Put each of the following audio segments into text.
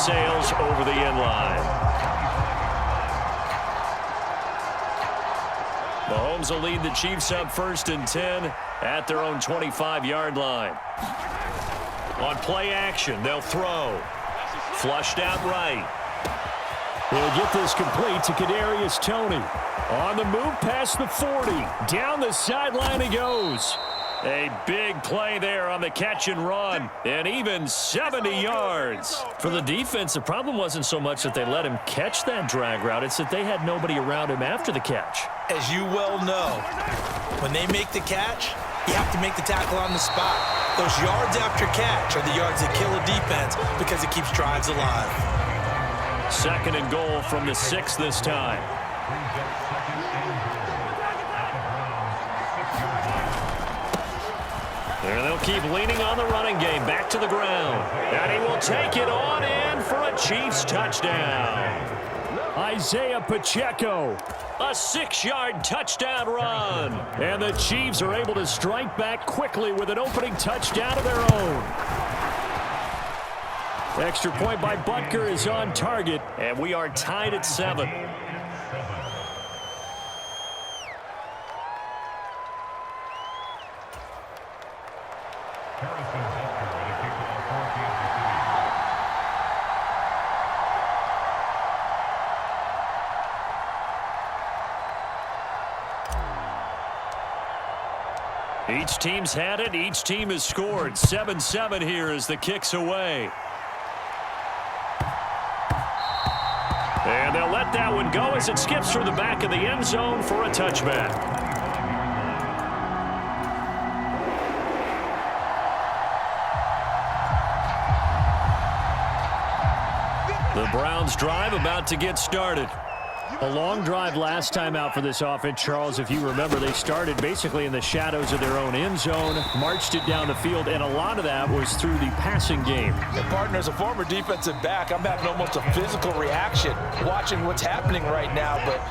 sails over the inline. Mahomes will lead the Chiefs up 1st and 10 at their own 25-yard line. On play action, they'll throw. Flushed out right. They'll get this complete to Kadarius Toney. On the move past the 40. Down the sideline he goes. A big play there on the catch and run, and even 70 yards. For the defense, the problem wasn't so much that they let him catch that drag route. It's that they had nobody around him after the catch. As you well know, when they make the catch, you have to make the tackle on the spot. Those yards after catch are the yards that kill a defense because it keeps drives alive. 2nd and goal from the 6 this time. And they'll keep leaning on the running game. Back to the ground. And he will take it on in for a Chiefs touchdown. Isaiah Pacheco. A 6-yard touchdown run. And the Chiefs are able to strike back quickly with an opening touchdown of their own. Extra point by Butker is on target. And we are tied at 7. Each team's had it. Each team has scored. 7-7 here as the kick's away. And they'll let that one go as it skips through the back of the end zone for a touchback. The Browns drive about to get started. A long drive last time out for this offense, Charles. If you remember, they started basically in the shadows of their own end zone, marched it down the field, and a lot of that was through the passing game. And partner, as a former defensive back, I'm having almost a physical reaction watching what's happening right now. But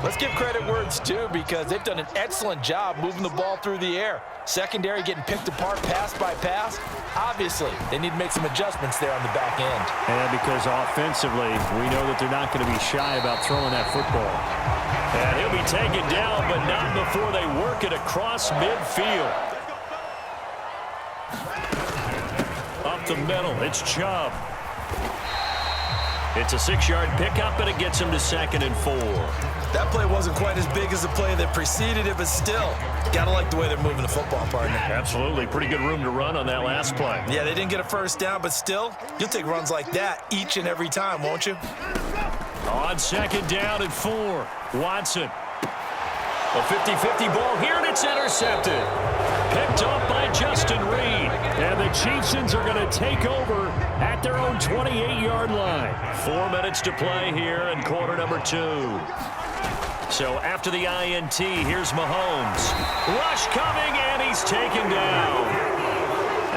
let's give credit where it's due because they've done an excellent job moving the ball through the air. Secondary getting picked apart pass by pass. Obviously, they need to make some adjustments there on the back end. And because offensively, we know that they're not going to be shy about throwing that football. And he'll be taken down, but not before they work it across midfield. Up the middle, it's Chubb. It's a 6-yard pickup, and it gets him to 2nd and 4. That play wasn't quite as big as the play that preceded it, but still, gotta like the way they're moving the football, partner. Absolutely. Pretty good room to run on that last play. Yeah, they didn't get a first down, but still, you'll take runs like that each and every time, won't you? On 2nd down and 4, Watson. A 50-50 ball here, and it's intercepted. Picked off by Justin Reed. And the Chiefs are going to take over at their own 28-yard line. 4 minutes to play here in quarter number 2. So after the INT, here's Mahomes. Rush coming, and he's taken down.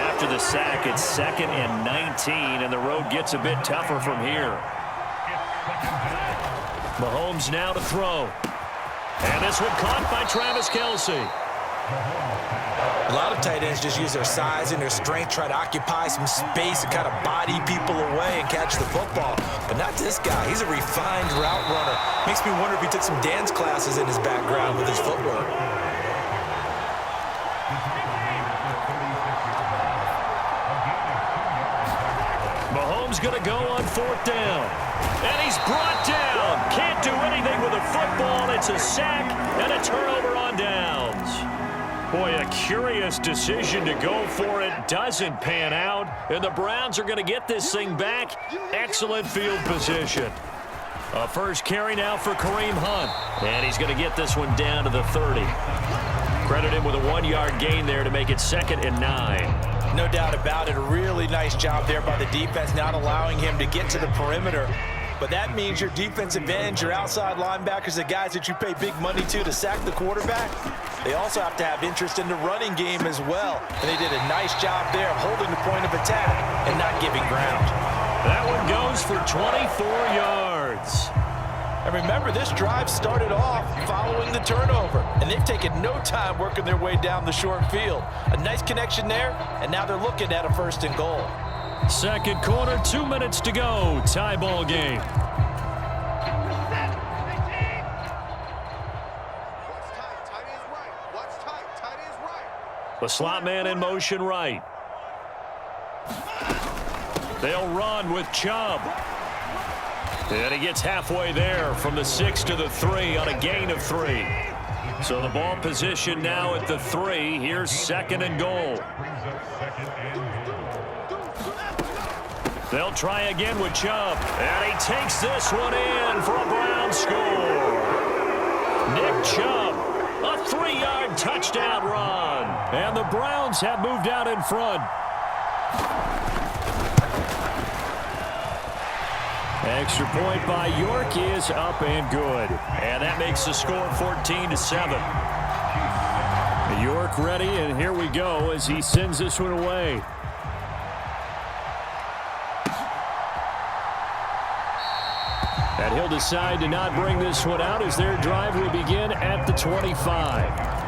After the sack, it's 2nd and 19, and the road gets a bit tougher from here. Mahomes now to throw. And this one caught by Travis Kelce. A lot of tight ends just use their size and their strength, try to occupy some space and kind of body people away and catch the football. But not this guy. He's a refined route runner. Makes me wonder if he took some dance classes in his background with his footwork. Mahomes going to go on 4th down. And he's brought down. Can't do anything with a football. It's a sack and a turnover on downs. Boy, a curious decision to go for it. Doesn't pan out. And the Browns are going to get this thing back. Excellent field position. A first carry now for Kareem Hunt. And he's going to get this one down to the 30. Credit him with a 1-yard gain there to make it 2nd and 9. No doubt about it. A really nice job there by the defense, not allowing him to get to the perimeter. But that means your defensive ends, your outside linebackers, the guys that you pay big money to sack the quarterback, they also have to have interest in the running game as well. And they did a nice job there of holding the point of attack and not giving ground. That one goes for 24 yards. And remember, this drive started off following the turnover, and they've taken no time working their way down the short field. A nice connection there, and now they're looking at a 1st and goal. Second quarter, 2 minutes to go. Tie ball game. The slot man in motion right. They'll run with Chubb. And he gets halfway there from the 6 to the 3 on a gain of 3. So the ball position now at the 3. Here's second and goal. They'll try again with Chubb. And he takes this one in for a Brown score. Nick Chubb, a 3-yard touchdown run. And the Browns have moved out in front. Extra point by York is up and good. And that makes the score 14-7. York ready, and here we go as he sends this one away. And he'll decide to not bring this one out as their drive will begin at the 25.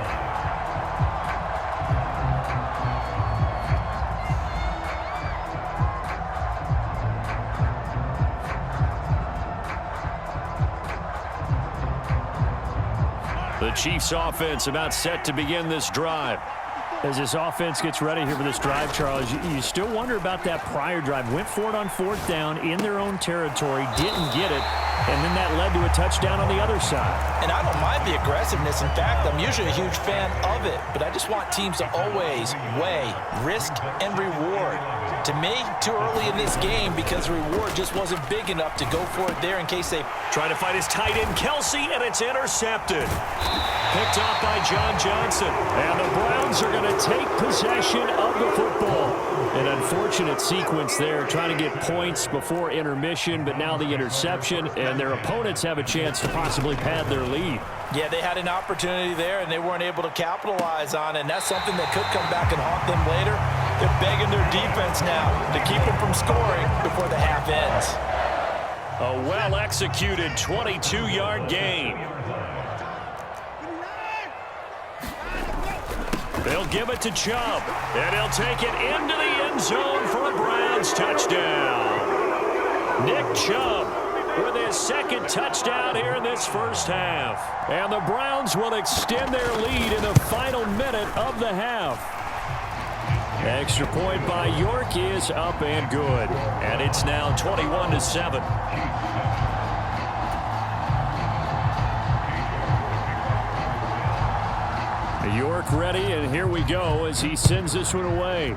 The Chiefs offense about set to begin this drive. As this offense gets ready here for this drive, Charles, you still wonder about that prior drive. Went for it on 4th down in their own territory, didn't get it, and then that led to a touchdown on the other side. And I don't mind the aggressiveness. In fact, I'm usually a huge fan of it, but I just want teams to always weigh risk and reward. To me, too early in this game because the reward just wasn't big enough to go for it there in case they try to find his tight end, Kelsey, and it's intercepted. Picked off by John Johnson. And the Browns are going to take possession of the football. An unfortunate sequence there, trying to get points before intermission, but now the interception, and their opponents have a chance to possibly pad their lead. Yeah, they had an opportunity there, and they weren't able to capitalize on it, and that's something that could come back and haunt them later. They're begging their defense now to keep them from scoring before the half ends. A well-executed 22-yard gain. They'll give it to Chubb, and he'll take it into the end zone for a Browns touchdown. Nick Chubb with his second touchdown here in this first half. And the Browns will extend their lead in the final minute of the half. Extra point by York is up and good. And it's now 21-7. York ready, and here we go as he sends this one away.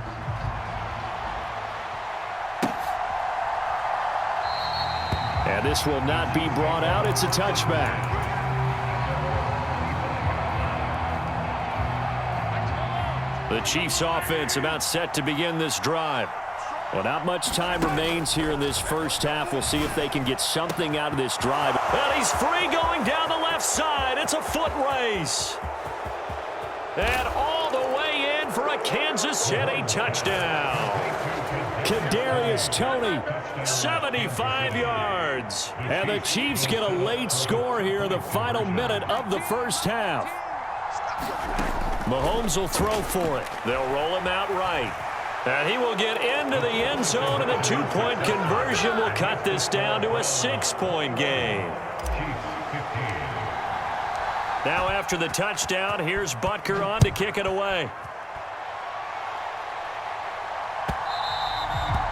And this will not be brought out. It's a touchback. The Chiefs offense about set to begin this drive. Well, not much time remains here in this first half. We'll see if they can get something out of this drive. And he's free going down the left side. It's a foot race. And all the way in for a Kansas City touchdown. Kadarius Toney, 75 yards. And the Chiefs get a late score here in the final minute of the first half. Mahomes will throw for it. They'll roll him out right. And he will get into the end zone, and the 2-point conversion will cut this down to a 6-point game. Now after the touchdown, here's Butker on to kick it away.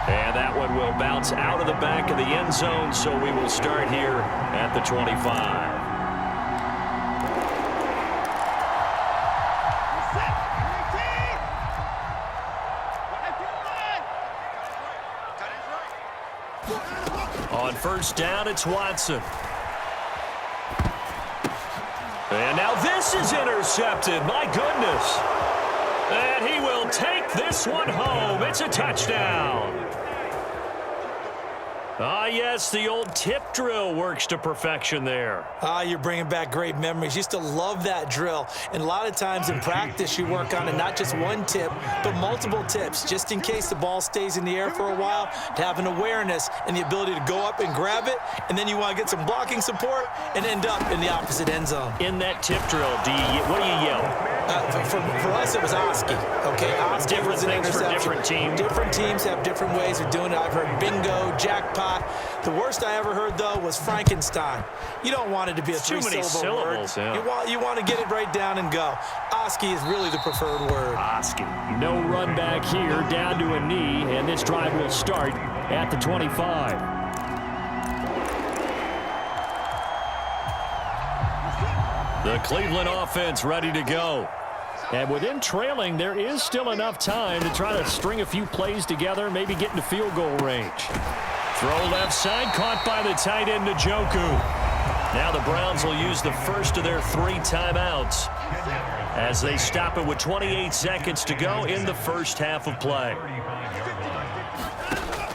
And that one will bounce out of the back of the end zone, so we will start here at the 25. On first down, it's Watson. And now this is intercepted. My goodness. And he will take this one home. It's a touchdown. Ah, yes, the old tip drill works to perfection there. You're bringing back great memories. Used to love that drill. And a lot of times in practice, you work on it, not just one tip, but multiple tips, just in case the ball stays in the air for a while, to have an awareness and the ability to go up and grab it, and then you want to get some blocking support and end up in the opposite end zone. In that tip drill, what do you yell? For us, it was Oski. Okay, Oski Different was an things for interception. different teams. Different teams have different ways of doing it. I've heard bingo, jackpot. The worst I ever heard, though, was Frankenstein. You don't want it to be a Too many three-syllable word. syllables, yeah. You want to get it right down and go. Oski is really the preferred word. Oski. No run back here, down to a knee, and this drive will start at the 25. The Cleveland offense ready to go. And with them trailing, there is still enough time to try to string a few plays together, maybe get into field goal range. Throw left side, caught by the tight end, Njoku. Now the Browns will use the first of their 3 timeouts as they stop it with 28 seconds to go in the first half of play.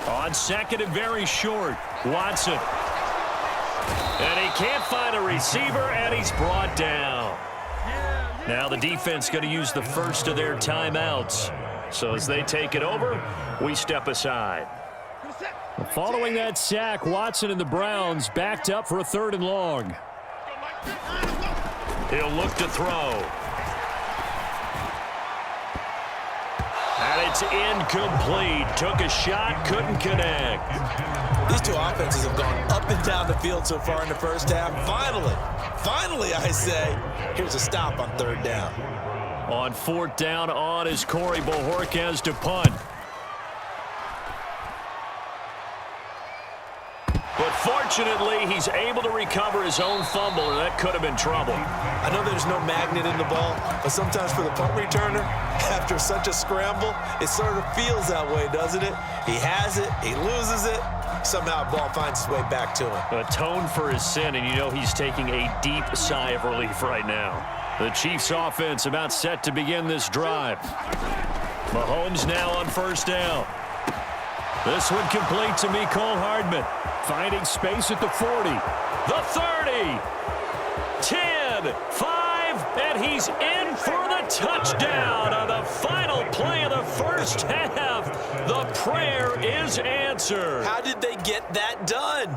On second and very short, Watson. And he can't find a receiver, and he's brought down. Now the defense going to use the first of their timeouts. So as they take it over, we step aside. Following that sack, Watson and the Browns backed up for a 3rd and long. He'll look to throw. And it's incomplete. Took a shot, couldn't connect. These two offenses have gone up and down the field so far in the first half. Finally, I say, here's a stop on 3rd down. On 4th down, on is Corey Bojorquez to punt. But fortunately, he's able to recover his own fumble, or that could have been trouble. I know there's no magnet in the ball, but sometimes for the punt returner, after such a scramble, it sort of feels that way, doesn't it? He has it, he loses it, somehow the ball finds its way back to him. Atone for his sin, and you know he's taking a deep sigh of relief right now. The Chiefs offense about set to begin this drive. Mahomes now on 1st down. This one complete to Mecole Hardman. Finding space at the 40. The 30. 10, 5, and he's in for the touchdown on the final play of the first half. The prayer is answered. How did they get that done?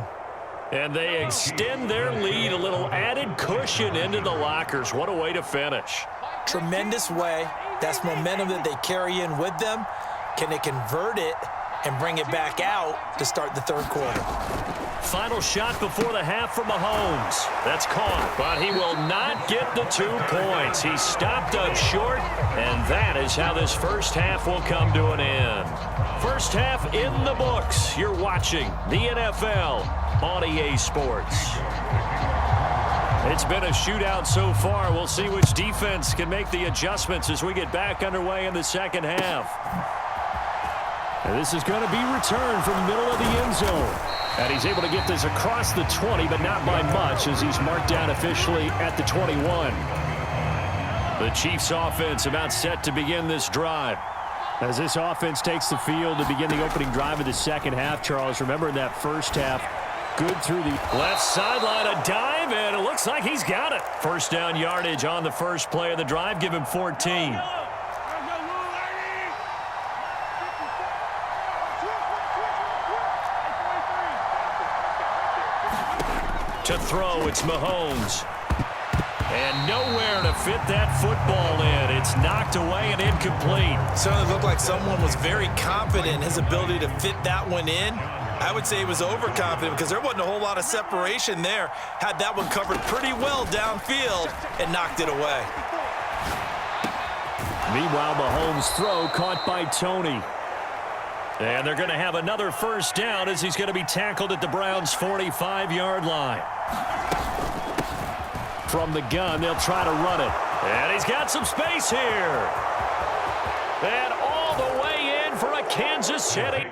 And they extend their lead, a little added cushion into the lockers. What a way to finish. Tremendous way. That's momentum that they carry in with them. Can they convert it and bring it back out to start the 3rd quarter? Final shot before the half for Mahomes. That's caught, but he will not get the 2 points. He stopped up short, and that is how this first half will come to an end. First half in the books. You're watching the NFL on EA Sports. It's been a shootout so far. We'll see which defense can make the adjustments as we get back underway in the second half. And this is going to be returned from the middle of the end zone. And he's able to get this across the 20, but not by much as he's marked down officially at the 21. The Chiefs offense about set to begin this drive. As this offense takes the field to begin the opening drive of the second half, Charles, remember in that first half, good through the left sideline, a dive, and it looks like he's got it. First down yardage on the first play of the drive. Give him 14. To throw, it's Mahomes. And nowhere to fit that football in. It's knocked away and incomplete. Certainly looked like someone was very confident in his ability to fit that one in. I would say he was overconfident because there wasn't a whole lot of separation there. Had that one covered pretty well downfield and knocked it away. Meanwhile, Mahomes' throw caught by Tony. And they're going to have another first down as he's going to be tackled at the Browns' 45-yard line. From the gun, they'll try to run it. And he's got some space here. And all the way in for a Kansas City.